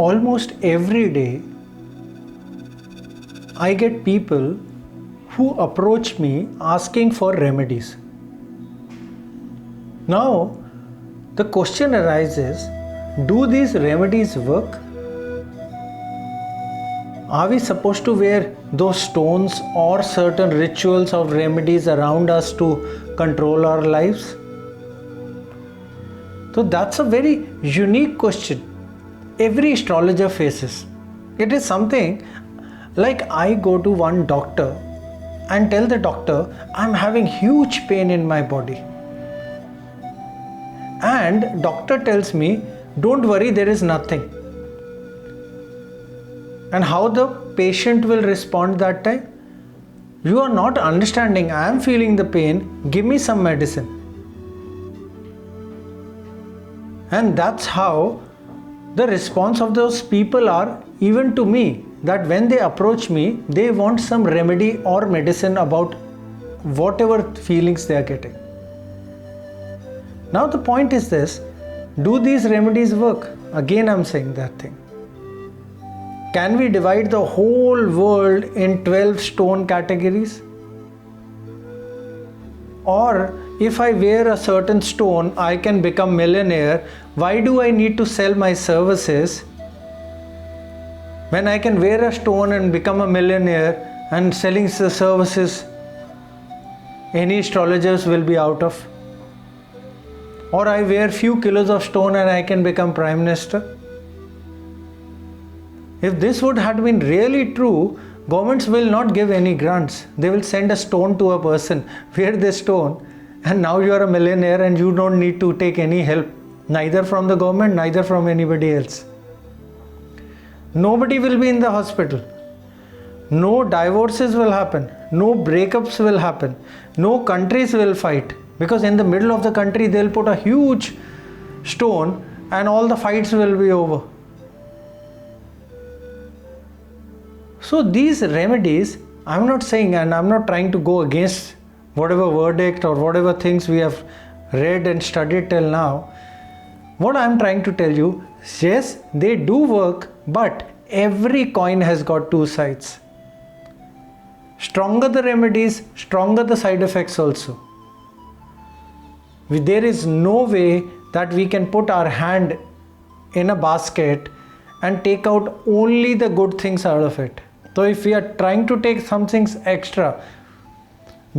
almost every day I get people who approach me asking for remedies. Now, the question arises, do these remedies work? Are we supposed to wear those stones or certain rituals or remedies around us to control our lives? So that's a very unique question every astrologer faces. It is something like I go to one doctor and tell the doctor I'm having huge pain in my body. And doctor tells me, don't worry, there is nothing. And how the patient will respond that time? You are not understanding, I am feeling the pain, give me some medicine. And that's how the response of those people are even to me, that when they approach me, they want some remedy or medicine about whatever feelings they are getting. Now the point is this, do these remedies work? Again I'm saying that thing. Can we divide the whole world in 12 stone categories? Or if I wear a certain stone, I can become millionaire. Why do I need to sell my services when I can wear a stone and become a millionaire and selling the services any astrologers will be out of? Or I wear few kilos of stone and I can become Prime Minister? If this would have been really true, governments will not give any grants. They will send a stone to a person, wear this stone, and now you are a millionaire and you don't need to take any help, neither from the government, neither from anybody else. Nobody will be in the hospital. No divorces will happen. No breakups will happen. No countries will fight. Because in the middle of the country, they'll put a huge stone and all the fights will be over. So these remedies, I'm not saying, and I'm not trying to go against whatever verdict or whatever things we have read and studied till now. What I'm trying to tell you, yes, they do work, but every coin has got two sides. Stronger the remedies, stronger the side effects also. There is no way that we can put our hand in a basket and take out only the good things out of it. So if we are trying to take some things extra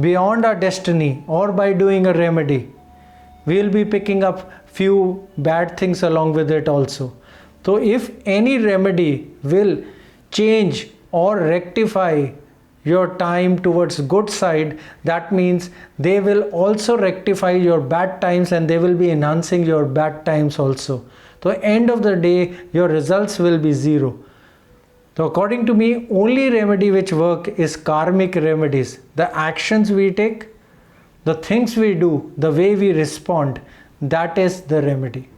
beyond our destiny or by doing a remedy, we will be picking up few bad things along with it also. So if any remedy will change or rectify your time towards good side, that means they will also rectify your bad times and they will be enhancing your bad times also. So end of the day, your results will be zero. So according to me, only remedy which work is karmic remedies. The actions we take, the things we do, the way we respond, that is the remedy.